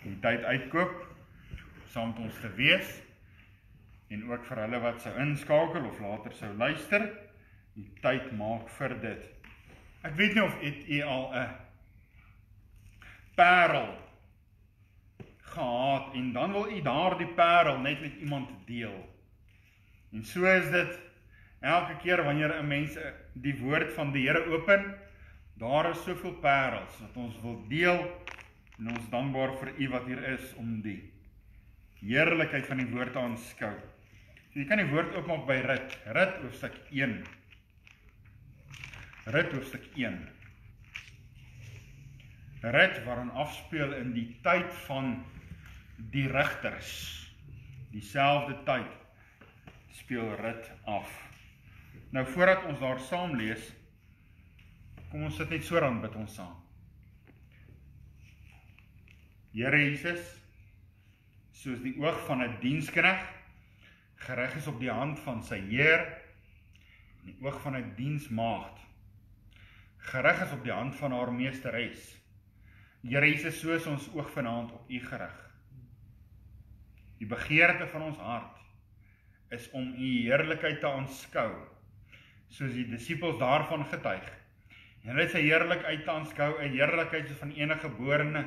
die tyd uitkoop, saam met ons te wees, en ook vir hulle wat sou inskakel of later sou luister, die tyd maak vir dit. Ek weet nie of u al 'n parel gehad, en dan wil u daardie parel net met iemand deel. En so is dit elke keer wanneer 'n mens die woord van die Here open, daar is soveel parels wat ons wil deel, en ons dankbaar vir u wat hier is om die heerlikheid van die woord te aanskou. So jy kan die woord oopmaak by Rut hoofstuk 1. Rut hoofstuk 1. Rut waarin afspeel in die tyd van die rigters. Dieselfde tyd speel Rut af. Nou voordat ons daar saam lees, kom ons sit net so dan bid ons saam. Here Jesus, soos die oog van 'n diensknegt gerig is op die hand van sy Heer, en die oog van 'n diensmaagd gerig is op die hand van haar meesteres. Here Jesus, so is ons oog vanaand op u gerig. Die begeerte van ons hart is om u heerlikheid te aanskou, soos die disippels daarvan getuig. En hulle het sy heerlikheid te aanskou, 'n heerlikheid soos van enige geborene,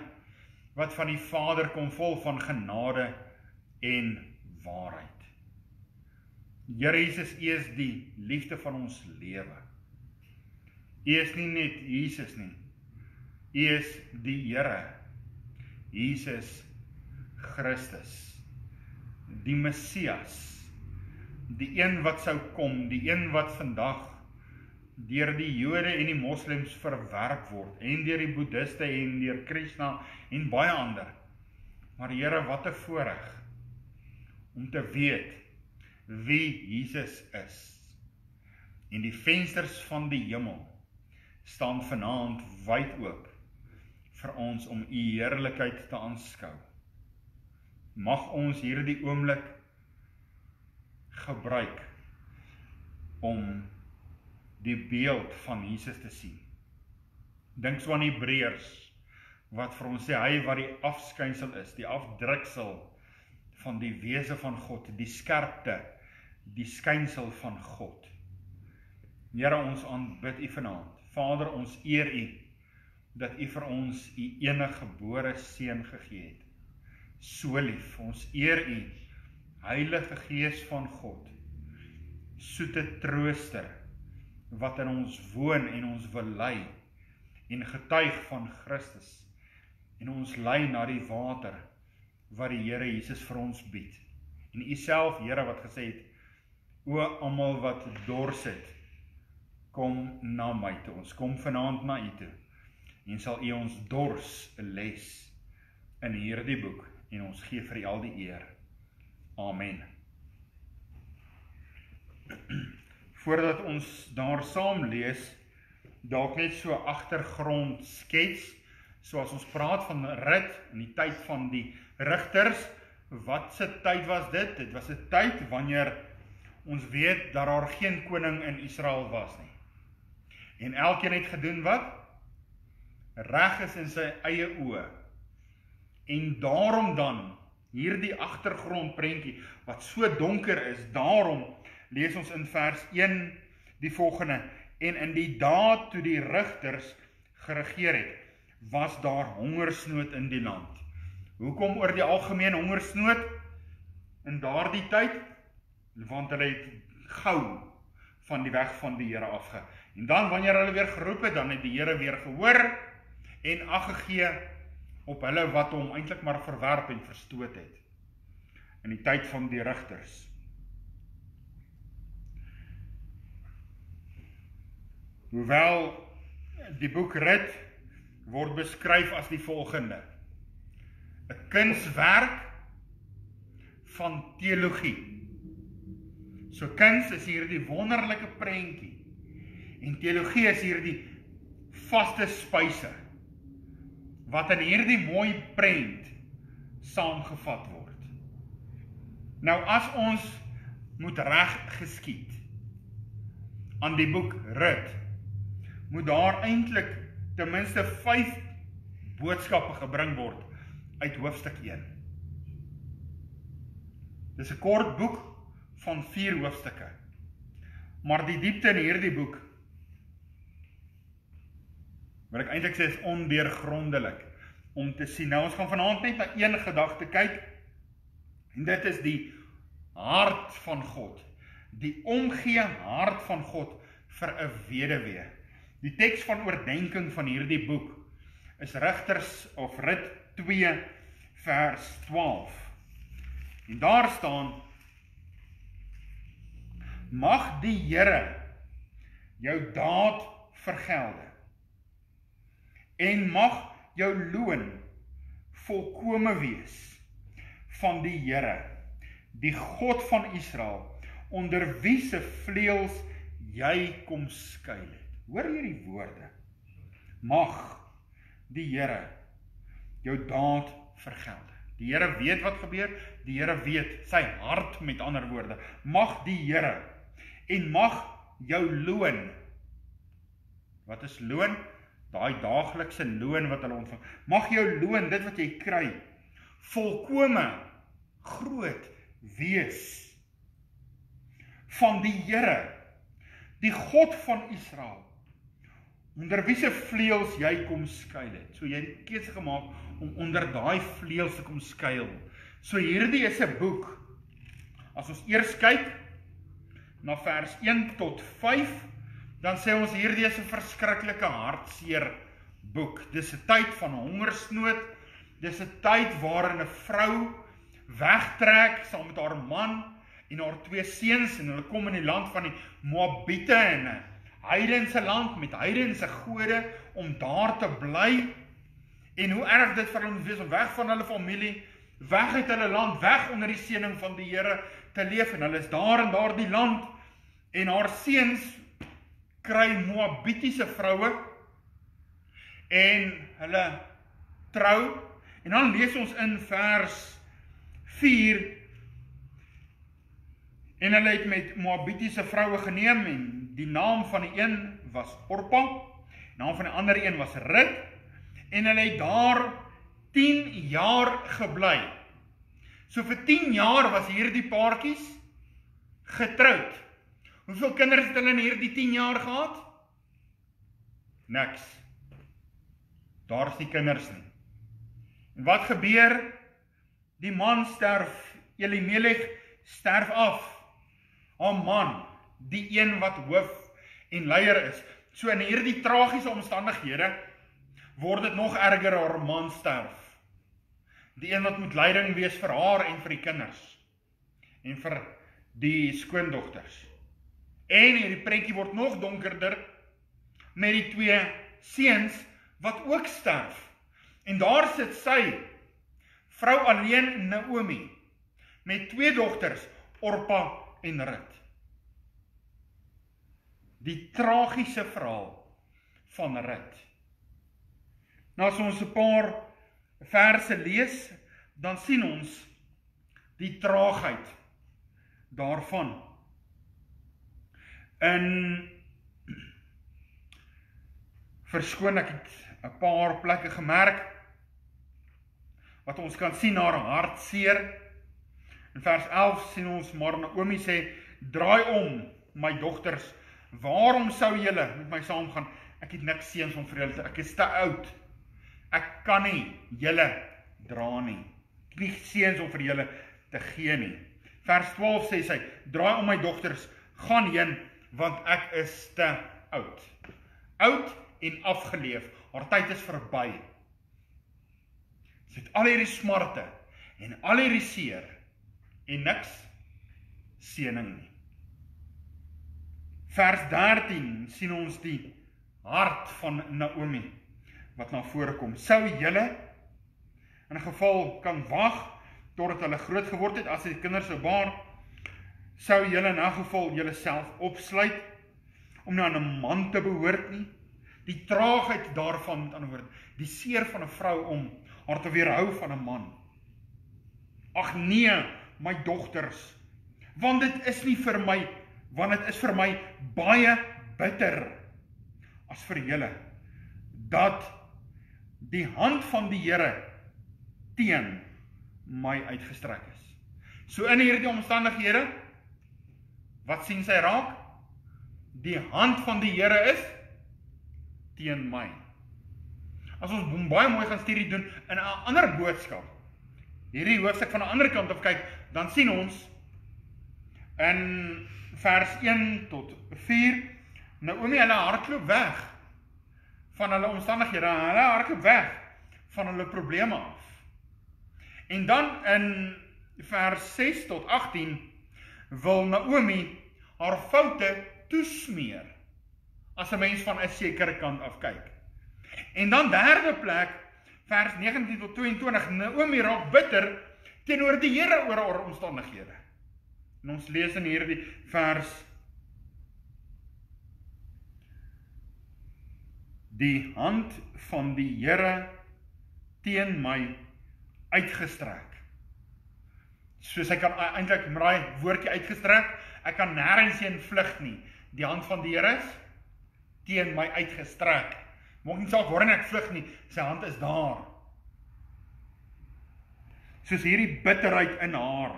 wat van die Vader kom, vol van genade en waarheid. Here Jesus, u is die liefde van ons lewe. U is nie net Jesus nie, u is die Here, Jesus Christus, die Messias, die een wat sou kom, die een wat vandag deur die Jode en die moslems verwerp word, en deur die boeddhiste en deur Krishna en baie ander. Maar Here, wat 'n voorreg om te weet wie Jesus is. En die vensters van die hemel staan vanaand wyd oop vir ons om u heerlikheid te aanskou. Mag ons hierdie oomblik gebruik om die beeld van Jesus te sien. Dink so aan die Hebreërs, wat vir ons sê, hy wat die afskynsel is, die afdruksel van die wese van God, die skerpte, die skynsel van God. Here, ons aanbid u vanaand. Vader, ons eer u, dat u vir ons u enige gebore seun gegee het. So lief, ons eer u, Heilige Gees van God, soete trooster, wat in ons woon en ons wil lei, en getuig van Christus, en ons lei na die water, wat die Here Jesus vir ons bied. En u self, Here, wat gesê het, o almal wat dors het, kom na my toe. Ons kom vanaand na u toe, en sal u ons dors les in hierdie boek, en ons gee vir u al die eer. Amen. Voordat ons daar saam lees, dalk net so agtergrond skets, soos ons praat van Rut in die tyd van die rigters. Wat se tyd was dit? Dit was 'n tyd wanneer ons weet dat daar geen koning in Israel was nie. En elkeen het gedoen wat? Reg is in sy eie oë. En daarom dan, hierdie agtergrondprentjie, wat so donker is, daarom lees ons in vers 1 die volgende: en in die dae toe die rigters geregeer het, was daar hongersnood in die land. Hoekom oor die algemeen hongersnood in daardie tyd? Want hulle het gou van die weg van die Here afge. En dan wanneer hulle weer geroep het, dan het die Here weer gehoor en ag gegee op hulle wat hom eintlik maar verwerp en verstoot het. In die tyd van die rigters. Hoewel die boek Rut word beskryf as die volgende: 'n kunswerk van teologie. So kuns is hierdie wonderlike prentjie, en teologie is hierdie vaste spyse, wat in hierdie mooi prent saamgevat word. Nou as ons moet reg geskied aan die boek Rut, moet daar eintlik ten minste 5 boodskappe gebring word uit hoofstuk 1. Dis 'n kort boek van 4 hoofstukke. Maar die diepte in hierdie boek, wat ek eintlik sê is ondeurgrondelik om te sien. Nou ons gaan vanaand net na een gedagte kyk, en dit is die hart van God. Die omgee hart van God vir 'n weduwee. Die teks van oordeenking van hierdie boek is Rigters of Rit 2 vers 12. En daar staan: mag die Here jou daad vergelde en mag jou loon volkome wees van die Here, die God van Israel, onder wie se vleuels jy kom skuil het. Hoor hierdie woorde. Mag die Here jou daad vergelde. Die Here weet wat gebeur, die Here weet sy hart, met ander woorde. Mag die Here en mag jou loon. Wat is loon? Daai daaglikse loon wat hulle ontvang. Mag jou loon, dit wat jy kry, volkome groot wees van die Here, die God van Israel, onder wie se vleuels jy kom skuil het. So jy het keuse gemaak om onder daai vleuels te kom skuil. So hierdie is 'n boek. As ons eers kyk na vers 1 tot 5, dan sê ons hierdie is 'n verskriklike hartseer boek. Dis 'n tyd van hongersnood. Dis 'n tyd waarin 'n vrou wegtrek saam met haar man en haar 2 seuns, en hulle kom in die land van die Moabiete, en 'n heidense land met heidense gode, om daar te bly. En hoe erg dit vir hulle moet wees om weg van hulle familie, weg uit hulle land, weg onder die seëning van die Here te leef. En hulle is daar in daardie land, en haar seuns kry Moabitiese vroue, en hulle trou. En dan lees ons in vers 4, en hulle het met Moabitiese vroue geneem, en die naam van die een was Orpa, die naam van die ander een was Rut, en hulle het daar 10 jaar gebly. So vir 10 jaar was hierdie paartjies getroud. Hoeveel kinders het hulle in hierdie 10 jaar gehad? Niks. Daar is nie kinders nie. En wat gebeur? Die man sterf, Elimelech sterf af. Haar man, die een wat hoof en leier is. So in hierdie tragiese omstandighede word dit nog erger, haar man sterf. Die een wat moet leiding wees vir haar en vir die kinders. En vir die skoondogters. En hierdie prentjie word nog donkerder met die 2 seuns wat ook sterf. En daar sit sy, vrou alleen Naomi, met 2 dogters, Orpa en Rut. Die tragiese verhaal van Rut. Nou as ons 'n paar verse lees, dan sien ons die traagheid daarvan. In verskoon, ek het 'n paar plekke gemerk wat ons kan sien haar hartseer. In vers 11 sien ons maar Naomi sê: draai om, my dogters, waarom sou julle met my saamgaan? Ek het niks seuns om vir julle te, ek is te oud. Ek kan nie julle dra nie. Ek het nie seuns om vir julle te gee nie. Vers 12 sê sy: draai om, my dogters, gaan heen, want ek is te oud. Oud en afgeleef. Haar tyd is verby. Sy het al hierdie smarte en al hierdie seer en niks seëning nie. Vers 13 sien ons die hart van Naomi wat na vore kom. Sou julle in 'n geval kan wag totdat hulle groot geword het, as die kinders sou baar, sou julle in 'n geval julle self opsluit om nou aan 'n man te behoort nie. Die traagheid daarvan, met ander woorde, die seer van 'n vrou om haar te weerhou van 'n man. Ag nee, my dogters, want dit is nie vir my, want dit is vir my baie bitter as vir julle, dat die hand van die Here teen my uitgestrek is. So in hierdie omstandighede, wat sien sy raak? Die hand van die Here is teen my. As ons baie mooi gaan studie doen in 'n ander boodskap, hierdie hoofstuk van 'n ander kant op kyk, dan sien ons in vers 1 tot 4, Naomi, hulle hardloop weg van hulle omstandighede, hulle hardloop weg van hulle probleme af. En dan in vers 6 tot 18 wil Naomi haar foute toesmeer, as 'n mens van 'n sekere kant af kyk. En dan derde plek, vers 19 tot 22, Naomi raak bitter teenoor die Here oor haar omstandighede. En ons lees in hierdie vers: Die hand van die Here teen my uitgestrek. So sy kan eintlik met daai woordjie uitgestrek, ek kan nêrens heen vlug nie. Die hand van die Here is teen my uitgestrek. Maak nie saak waarin ek vlug nie, sy hand is daar. Soos hierdie bitterheid in haar.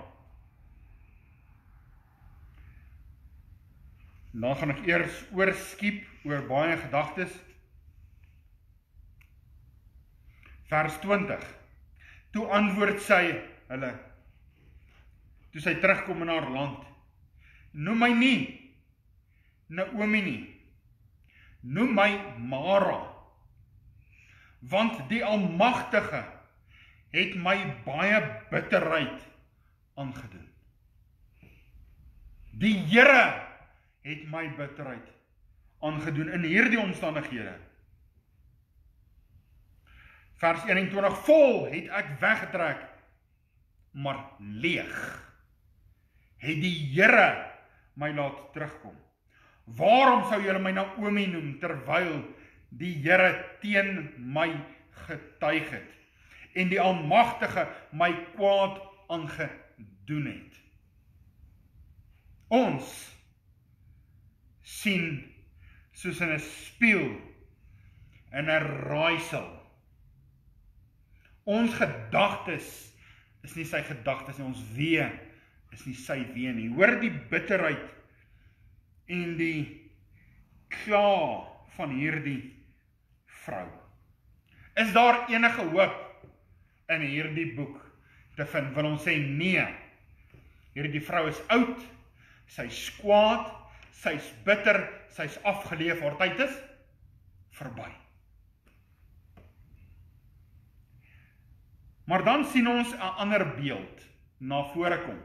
Dan gaan ek eers oorskiep oor baie gedagtes. Vers 20. Toe antwoord sy hulle, toe sy terugkom in haar land: Noem my nie Naomi nie, noem my Mara, want die Almagtige het my baie bitterheid aangedoen. Die Here het my bitterheid aangedoen in hierdie omstandighede. Vers 21, vol het ek weggetrek, maar leeg het die Here my laat terugkom. Waarom sou julle my Naomi noem, terwyl die Here teen my getuig het, en die Almagtige my kwaad aangedoen het? Ons sien soos in 'n spieël, in 'n raaisel. Ons gedagtes is nie sy gedagtes nie, ons wee is nie sy wee nie. Hoor die bitterheid en die kla van hierdie vrou. Is daar enige hoop in hierdie boek te vind? Wil ons sê nee. Hierdie vrou is oud, sy's kwaad, sy's bitter, sy's afgeleef, haar tyd is verby. Maar dan sien ons 'n ander beeld na vore kom.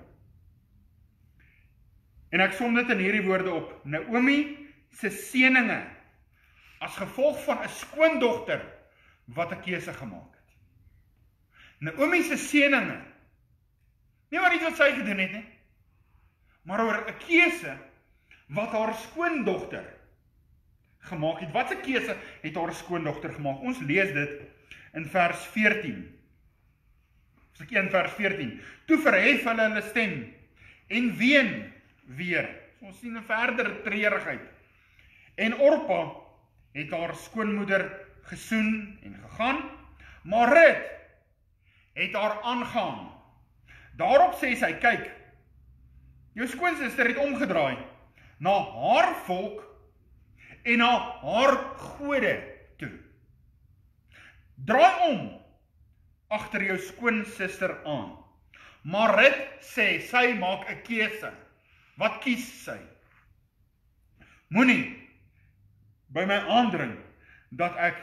En ek som dit in hierdie woorde op: Naomi se seëninge as gevolg van 'n skoondogter wat 'n keuse gemaak het. Naomi se seëninge, nie oor iets wat sy gedoen het nie, maar oor 'n keuse wat haar skoondogter gemaak het. Wat 'n keuse het haar skoondogter gemaak? Ons lees dit in vers 14. Hoofstuk 1 vers 14. Toe verhef hulle stem en ween weer. Ons sien 'n verdere treurigheid. En Orpa het haar skoonmoeder gesoen en gegaan, maar Rut het haar aangaan. Daarop sê sy: kyk, jou skoonsister het omgedraai na haar volk en na haar gode toe. Draai om agter jou skoonsister aan. Maar Rut sê, sy maak 'n keuse. Wat kies sy? Moenie by my aandring dat ek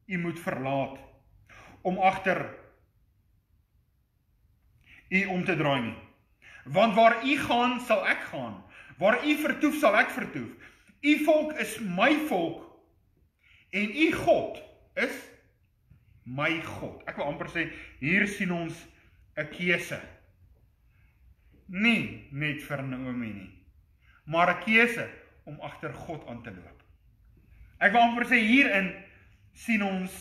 u moet verlaat om agter u om te draai nie. Want waar u gaan, sal ek gaan. Waar u vertoef, sal ek vertoef. U volk is my volk en u God is my God. Ek wil amper sê, hier sien ons 'n keuse. Nie net vir Naomi nie, maar 'n keuse om agter God aan te loop. Ek wil amper sê, hierin sien ons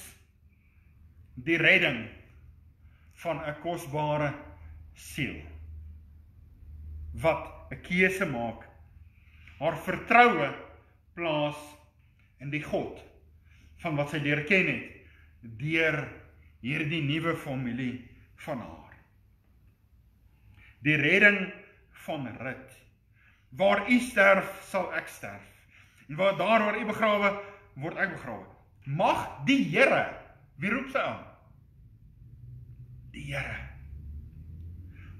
die redding van 'n kosbare siel, wat 'n keuse maak, haar vertroue plaas in die God van wat sy leer ken het, deur hierdie nuwe familie van haar. Die redding van Rut. Waar u sterf, sal ek sterf. En waar u begrawe, word ek begrawe. Mag die Here, wie roep sy aan? Die Here.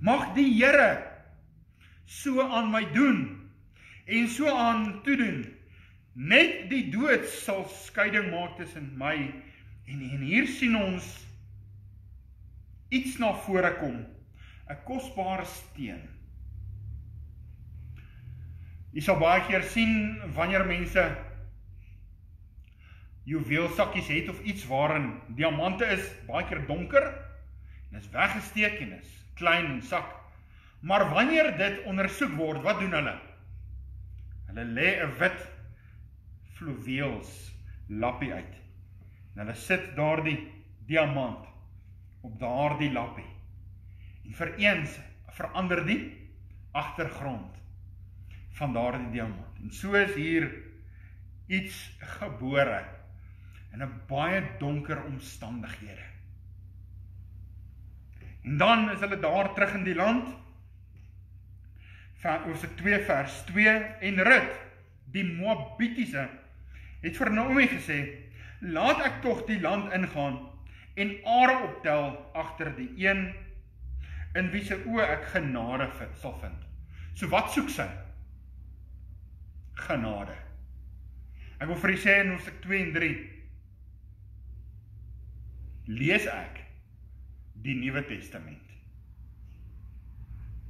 Mag die Here so aan my doen, en so aan toedoen. Net die dood sal skeiding maak tussen my, en hier sien ons iets na vore kom, 'n kosbare steen. Jy sal baie keer sien, wanneer mense juweelsakkies het, of iets waarin diamante is, baie keer donker, en is weggesteek, en is klein en sak. Maar wanneer dit ondersoek word, wat doen hulle? Hulle lê 'n wit fluweels lappie uit. En hulle sit daardie diamant op daardie lappie. En vir eens verander die agtergrond van daardie diamant. En so is hier iets gebore in 'n baie donker omstandighede. En dan is hulle daar terug in die land. Hosea 2 vers 2, en Rut, die Moabitiese, het vir Naomi gesê, laat ek tog die land ingaan en are optel agter die een in wie se oë ek genade sal vind. So wat soek sy? Genade. Ek wil vir u sê in Hosea 2 en 3, lees ek die Nuwe Testament.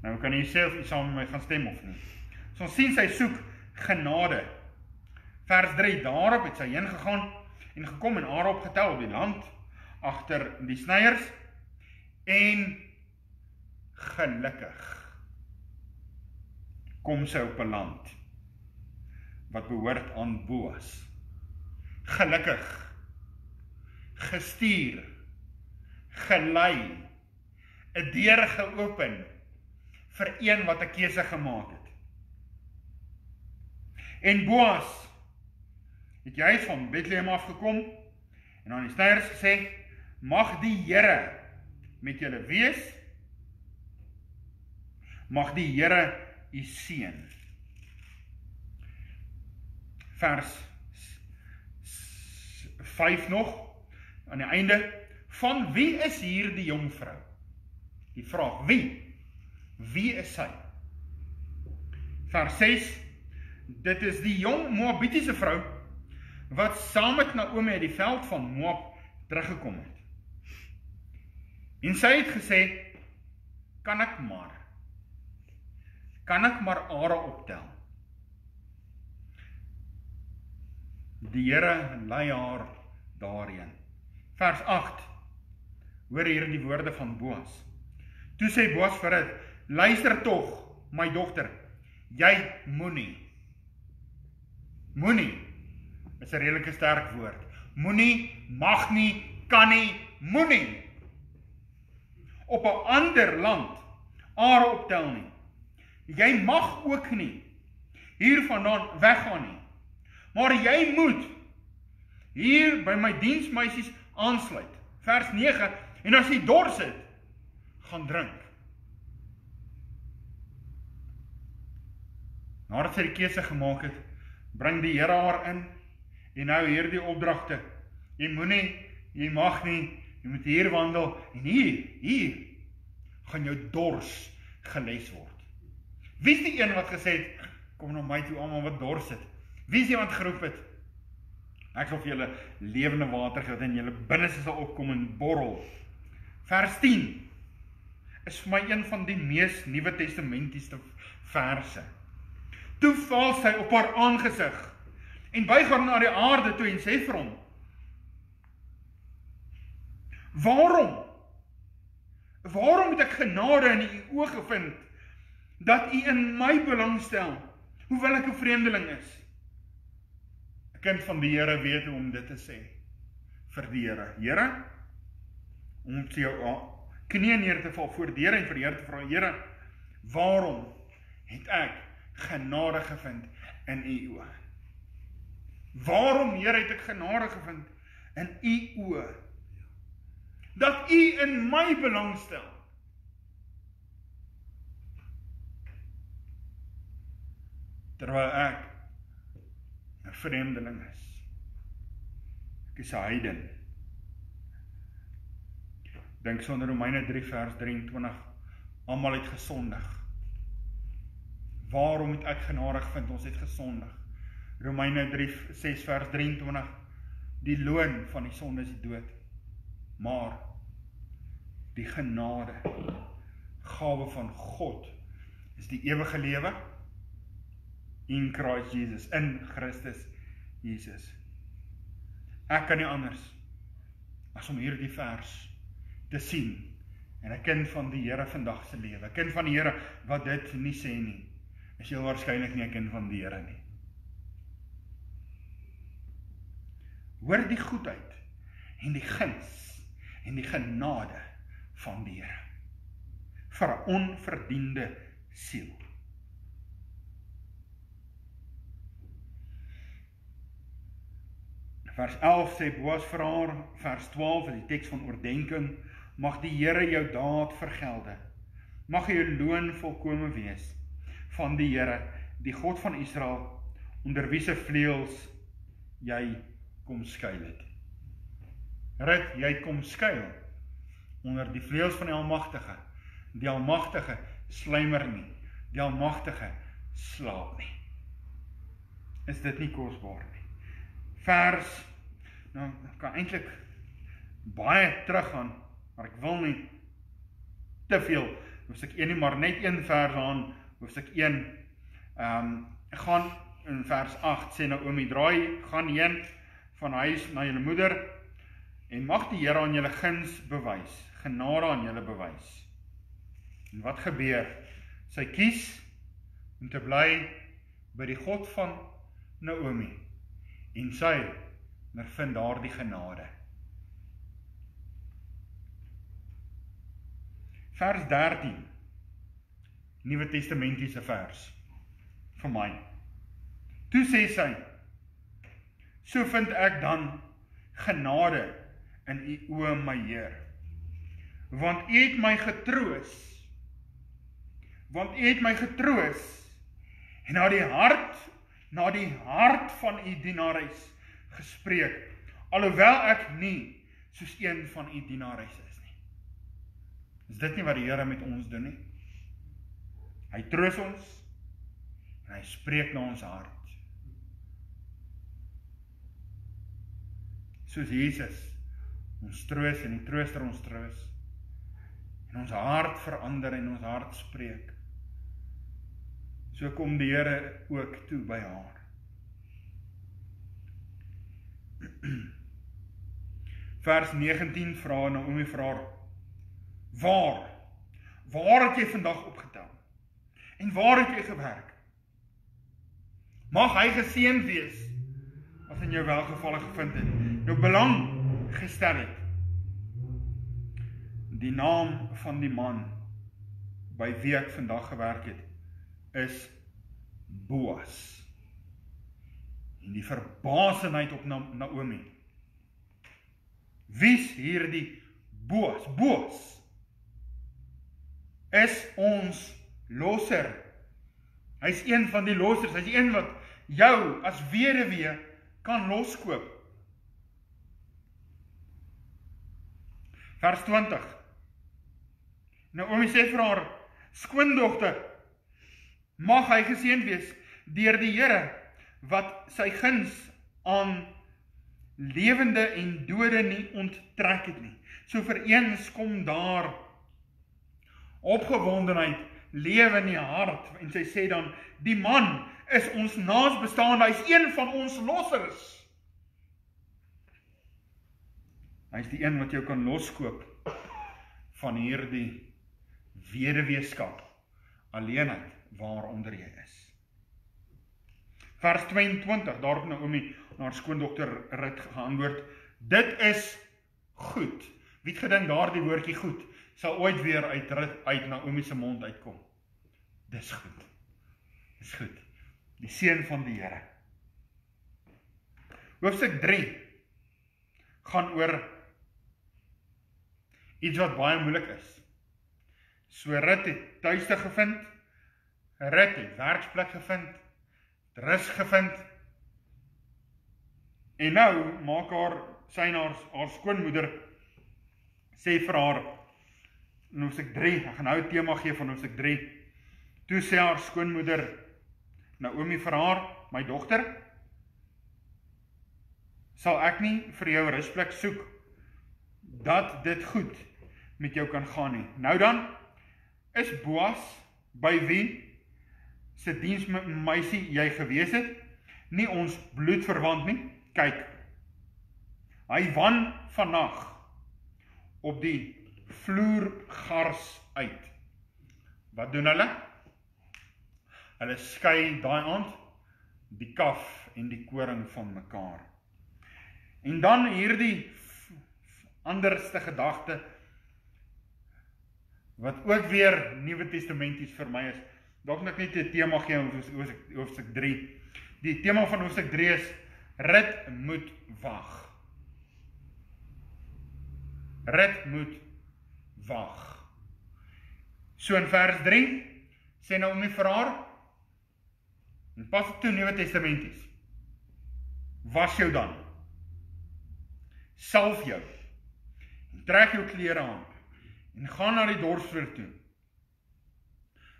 Nou kan jy sê of jy saam met my gaan stem of nie. So ons sien sy soek genade. Vers 3, daarop het sy heen gegaan en gekom en are opgetel op die land agter die snyers, en gelukkig kom sy op 'n land wat behoort aan Boas. Gelukkig, gestuur, gelei, 'n deur geopen vir een wat 'n keuse gemaak het. En Boas het juist van Bethlehem afgekom en aan die snyers gesê, mag die Here met julle wees, mag die Here u seën. Vers 5 nog, aan die einde, van wie is hier die jongvrou? Die vraag, wie is sy? Vers 6, dit is die jong Moabitiese vrou, wat saam met Naomi uit die veld van Moab teruggekom het. En sy het gesê, kan ek maar are optel? Die Here lei haar daarheen. Vers 8, hoor hier die woorde van Boas. Toe sê Boas vir dit, luister tog, my dogter, jy moenie is 'n redelike sterk woord. Moenie, mag nie, kan nie, moenie op 'n ander land are optel nie. Jy mag ook nie hiervandaan weggaan nie. Maar jy moet hier by my diensmeisies aansluit. Vers 9, en as jy dors het, gaan drink. Nadat sy die keuse gemaak het, bring die Here haar in, en nou hierdie opdragte. Jy moenie, jy mag nie, jy moet hier wandel, en hier, gaan jou dors geles word. Wie is die een wat gesê het, kom na my toe almal wat dors het? Wie is die wat geroep het? Ek sal vir julle lewende water gee, en julle binneste sal opkom en borrel. Vers 10 is vir my een van die mees Nuwe Testamentiese verse. Toe val sy op haar aangesig, en buig haar na die aarde toe en sê vir hom, waarom het ek genade in u oë gevind, dat u in my belangstel, hoewel ek 'n vreemdeling is? 'n Kind van die Here weet hoe om dit te sê, vir die Here, om op jou knieë neer te val voor die Here en vir die Here te vra, Here, waarom het ek genade gevind in u oë? Waarom, Here, het ek genade gevind in u oë? dat U in my belangstel. Terwyl ek 'n vreemdeling is. Ek is 'n heiden. Dink so in Romeine 3 vers 23, almal het gesondig. Waarom het ek genade gevind? Ons het gesondig. Romeine 6 vers 23, die loon van die sonde is die dood. Maar die genade, gawe van God, is die ewige lewe in Christ Jesus, in Christus Jesus. Ek kan nie anders as om hierdie vers te sien, en 'n kind van die Here vandag se lewe, 'n kind van die Here wat dit nie sê nie, is jy waarskynlik nie 'n kind van die Here nie. Hoor die goedheid en die guns en die genade van die Here vir 'n onverdiende siel. Vers 11 sê Boas vir haar, vers 12 is die teks van oordenking, mag die Here jou daad vergelde, mag jou loon volkome wees van die Here, die God van Israel, onder wie se vleuels jy kom skuil het. Rit, jy kom skuil onder die vleuels van die Almagtige. Die Almagtige sluimer nie, die Almagtige slaap nie. Is dit nie kosbaar nie? Vers, nou kan eintlik baie teruggaan, maar ek wil nie te veel, hoofstuk 1 nie, maar net een vers aan, hoofstuk 1, gaan in vers 8, sê Naomi, draai, gaan heen van huis na julle moeder, en mag die Here aan julle guns bewys, genade aan julle bewys. En wat gebeur? Sy kies om te bly by die God van Naomi, en sy vind daar die genade. Vers 13, Nuwe Testamentiese vers, vir my. Toe sê sy, so vind ek dan genade in U oë, my Heer, want U het my getroos, en na die hart van U dienares gespreek, alhoewel ek nie soos een van U dienares is nie. Is dit nie wat die Here met ons doen nie? Hy troos ons, en hy spreek na ons hart. Soos Jesus ons troos en die trooster ons troos, en ons hart verander en ons hart spreek. So kom die Here ook toe by haar. Vers 19 vra Naomi vir haar, waar het jy vandag opgetel? En waar het jy gewerk? Mag hy geseënd wees, as in jou welgevalle gevind het, jou belang gestel het. Die naam van die man, by wie ek vandag gewerk het, is Boas. En die verbasenheid op Naomi. Wie's hierdie Boas? Boas is ons losser. Hy's een van die lossers, hy's een wat jou as weduwee kan loskoop. Vers 20. Naomi sê vir haar skoondogter, mag hy geseënd wees deur die Here, wat sy guns aan lewende en dode nie onttrek het nie. So vir eens kom daar opgewondenheid, lewe in die hart, en sy sê dan, die man is ons naasbestaande, hy is een van ons lossers. Hy is die een wat jou kan loskoop van hierdie weduweeskap, alleenheid waaronder jy is. Vers 22, daarop Naomi na haar skoondogter Rut geantwoord, dit is goed. Wie het gedink daardie woordjie goed sal ooit weer uit Naomi se mond uitkom? Dis goed. Dis goed. Die seën van die Here. Hoofstuk 3 gaan oor iets wat baie moeilik is. So Rut het tuiste gevind, Rut het werksplek gevind, het rus gevind, en nou maak haar skoonmoeder, sê vir haar, in hoofstuk 3, ek gaan nou 'n tema gee van hoofstuk 3, toe sê haar skoonmoeder, Naomi vir haar, my dogter, sal ek nie vir jou rusplek soek, dat dit goed met jou kan gaan nie. Nou dan, is Boas, by wie se diensmeisie jy gewees het, nie ons bloedverwant nie? Kyk, hy wan vannag op die vloergars uit. Wat doen hulle? Hulle skei daai aand die kaf en die koring van mekaar. En dan hierdie anderste gedagte, wat ook weer Nuwe Testamenties vir my is, dalk net nie 'n tema gee in hoofstuk 3. Die tema van hoofstuk 3 is, Rut moet wag. Rut moet wag. So in vers 3, sê Naomi vir haar, en pas op toe Nuwe Testamenties, was jou dan, salf jou, en trek jou klere aan, en gaan na die dorpsvloer toe.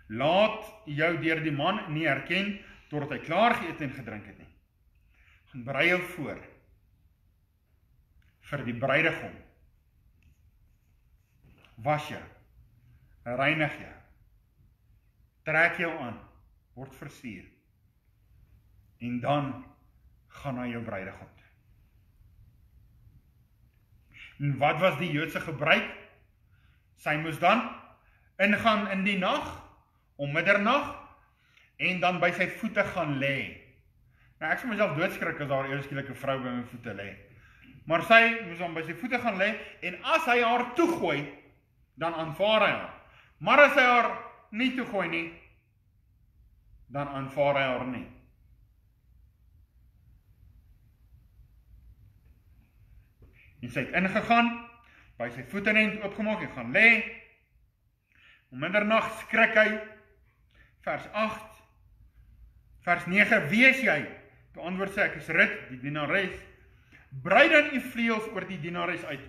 Laat jou deur die man nie herken, totdat hy klaar geëet en gedrink het nie. Gaan berei jou voor, vir die bruidegom. Was jou, reinig jou, trek jou aan, word versier, en dan gaan na jou bruidegom toe. En wat was die Joodse gebruik? Sy moes dan ingaan in die nag, om middernag, en dan by sy voete gaan lê. Nou ek sou myself doodskrik as daar eers skielik 'n vrou by my voete lê. Maar sy moes dan by sy voete gaan lê, en as hy haar toegooi, dan aanvaar hy haar. Maar as hy haar nie toegooi nie, dan aanvaar hy haar nie. En sy het ingegaan, by sy voetenend oopgemaak en gaan lê. Om middernag skrik hy, vers 8, vers 9, wie is jy? Toe antwoord sy, ek is Rut, die dienares. Brei dan u vleuels oor die dienares uit,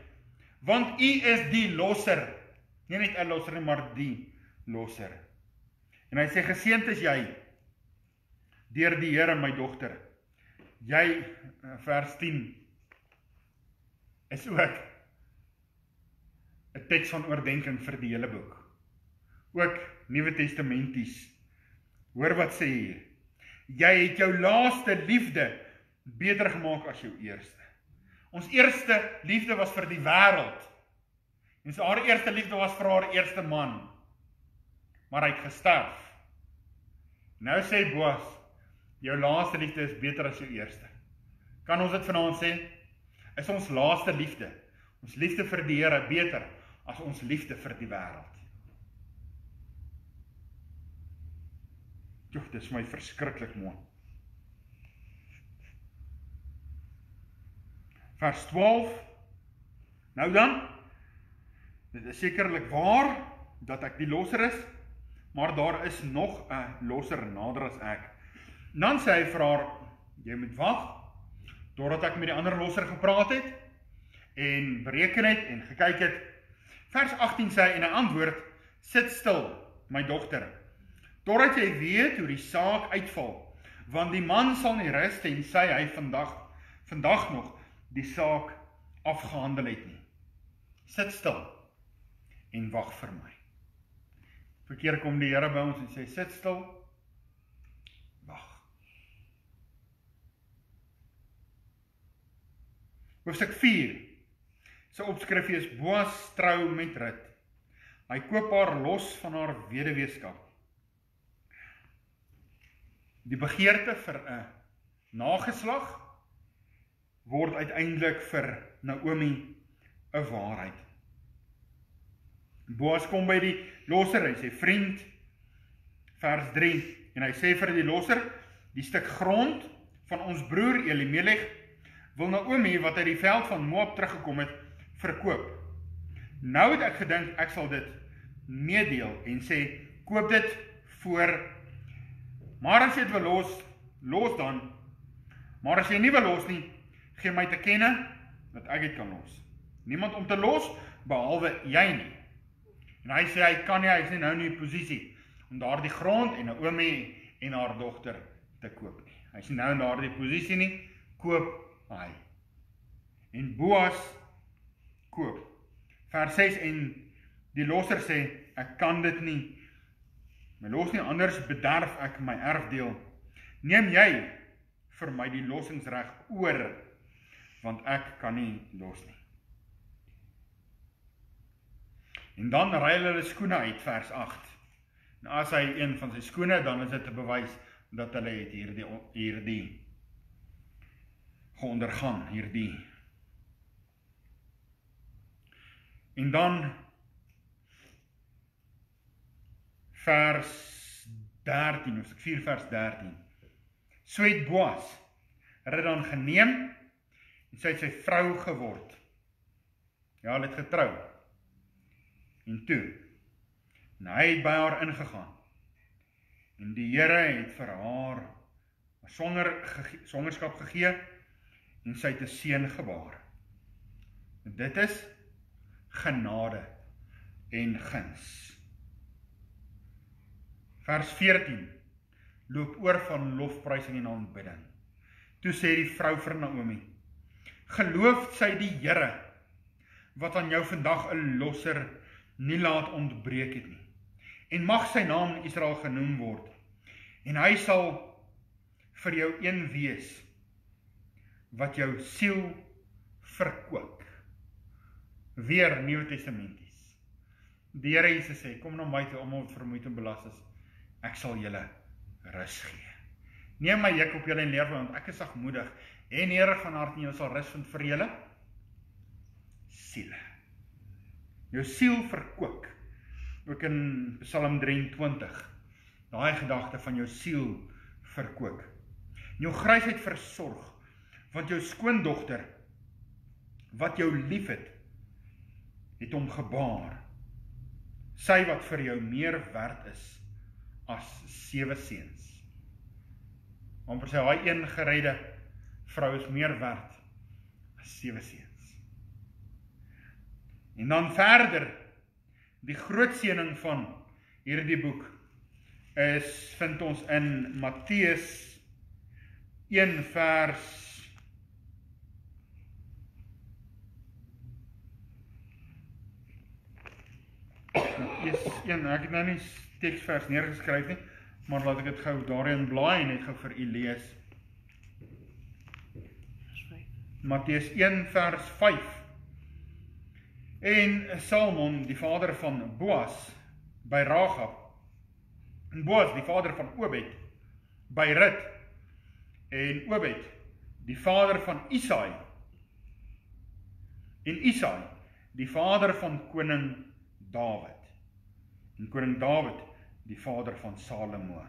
want u is die losser. Nie net 'n losser, maar die losser. En hy sê, geseënd is jy, deur die Here, my dogter. Jy, vers 10, is ook 'n teks van oordenking vir die hele boek. Ook Nuwe Testamenties. Hoor wat sê hier. Jy het jou laaste liefde beter gemaak as jou eerste. Ons eerste liefde was vir die wêreld. En so haar eerste liefde was vir haar eerste man. Maar hy het gesterf. Nou sê Boas, jou laaste liefde is beter as jou eerste. Kan ons dit vanaand sê? Is ons laaste liefde, ons liefde vir die Here beter as ons liefde vir die wêreld? Joh, dit is my verskriklik mooi. Vers 12. Nou dan, dit is sekerlik waar dat ek die losser is, maar daar is nog 'n losser nader as ek. Dan sê hy vir haar, jy moet wag totdat ek met die ander losser gepraat het en bereken het en gekyk het. Vers 18 sê hy en hy antwoord, sit stil, my dogter, totdat jy weet hoe die saak uitval, want die man sal nie rus tensy hy vandag nog die saak afgehandel het nie. Sit stil en wag vir my. Verkeer kom die Here by ons en sê, sit stil, wag. Hoofstuk 4, sy opskrif is Boas trou met Rut. Hy koop haar los van haar weduweeskap. Die begeerte vir 'n nageslag word uiteindelik vir Naomi 'n waarheid. Boas kom by die losser, hy sê vriend, vers 3, en hy sê vir die losser, die stuk grond van ons broer Elimelech wil Naomi, wat uit die veld van Moab teruggekom het, verkoop. Nou het ek gedink, ek sal dit meedeel en sê, koop dit voor, maar as jy dit wil los dan, maar as jy nie wil los nie, gee my te kenne, dat ek dit kan los. Niemand om te los, behalwe jy nie. En hy sê, hy kan nie, hy is nie nou in die posisie, om daar die grond en Naomi en haar dogter te koop nie. Hy is nie nou in daar die posisie nie, koop hy. En Boas koop. Vers 6, en die losser sê, ek kan dit nie, my los nie, anders bederf ek my erfdeel. Neem jy vir my die lossingsreg oor, want ek kan nie los nie. En dan ruil hulle skoene uit, vers 8. En as hy een van sy skoene, dan is dit 'n bewys dat hulle het hierdie geondergaan, hierdie. En dan vers 13, of 4 vers 13. So het Boas het dan geneem, en sy het sy vrou geword. Ja, hulle het getrou. En toe, en hy het by haar ingegaan. En die Here het vir haar swangerskap gegee, en sy het 'n seun gebaar. En dit is genade en guns. Vers 14, loop oor van lofprysing en aanbidding. Toe sê die vrou vir Naomi, geloof sy die Here, wat aan jou vandag 'n losser nie laat ontbreek het nie. En mag sy naam in Israel genoem word. En hy sal vir jou een wees, wat jou siel verkoop. Weer Nuwe Testamenties. Die Here Jesus sê, kom na my toe, almal wat vermoeid en belas is, ek sal julle rus gee. Neem my juk op julle en leer, want ek is sagmoedig en nederig van hart, en julle sal rus vind vir julle siele. Jou siel verkoop. Ook in Psalm 23, daai gedagte van jou siel verkoop. Jou grysheid versorg, want jou skoondogter, wat jou lief het hom gebaar. Sy wat vir jou meer werd is as 7 seuns. Amper sê, hy een geredde vrou is meer werd as 7 seuns. En dan verder, die groot seëning van hierdie boek vind ons in Matteus 1 vers 1, ek het nou nie teksvers neergeskryf nie, maar laat ek dit gou daarin blaai en net gou vir u lees. Matteus 1 vers 5. En Salmon, die vader van Boas, by Rahab, en Boas, die vader van Obed, by Rut, en Obed, die vader van Isaai, en Isaai, die vader van koning Dawid, en koning Dawid, die vader van Salomo,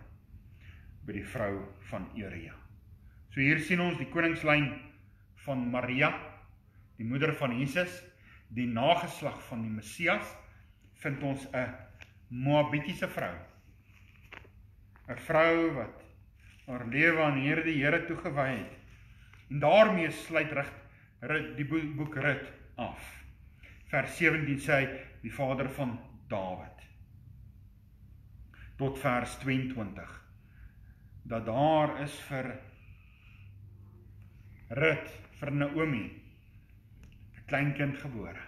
by die vrou van Uria. So hier sien ons die koningslyn van Maria, die moeder van Jesus, die nageslag van die Messias, vind ons 'n Moabitiese vrou. 'n Vrou wat haar lewe aan hierdie Here toegewy het. En daarmee sluit die boek Rut af. Vers 17 sê hy, die vader van Dawid. Tot vers 22. Dat daar is vir Rut, vir Naomi, 'n kleinkind gebore.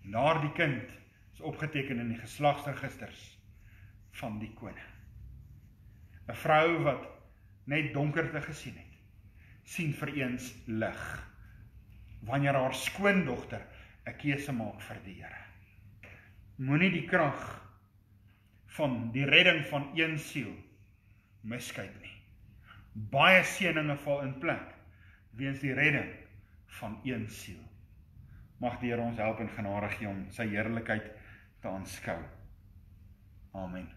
En daardie kind is opgeteken in die geslagsregisters van die koning. 'n Vrou wat net donkerte gesien het, sien vir eens lig, wanneer haar skoondogter 'n keuse maak vir die Here. Moenie die krag van die redding van een siel miskyk nie. Baie seëninge val in plek weens die redding van een siel. Mag die Here ons help en genade gee om sy heerlikheid te aanskou. Amen.